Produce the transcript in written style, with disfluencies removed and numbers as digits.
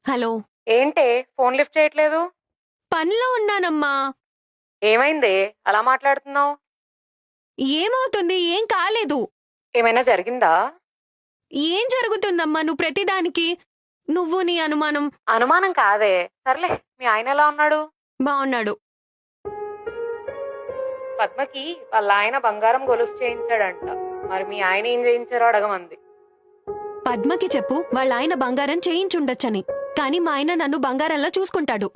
Hello. ఏంటే phone lift చేయట్లేదు? పనిలో ఉన్నానమ్మా. ఏమైందే అలా మాట్లాడుతున్నావు? ఏమవుతుంది? ఏం కాలేదు. ఏమైనా జరిగిందా? ఏం జరుగుతుందమ్మా నువ్వు ప్రతిదానికి? నువ్వు నీ అనుమానం. అనుమానం కాదే. సర్లే, మీ ఆయన ఎలా ఉన్నాడు? బాగున్నాడు. పద్మకి వాళ్ళ ఆయన బంగారం గొలుసు చేయించాడంట. మరి మీ ఆయన ఏం చేయించారో అడగమంది. పద్మకి చెప్పు వాళ్ళ ఆయన బంగారం చేయించుండొచ్చని. కానీ మా ఆయన నన్ను బంగారంలా చూసుకుంటాడు.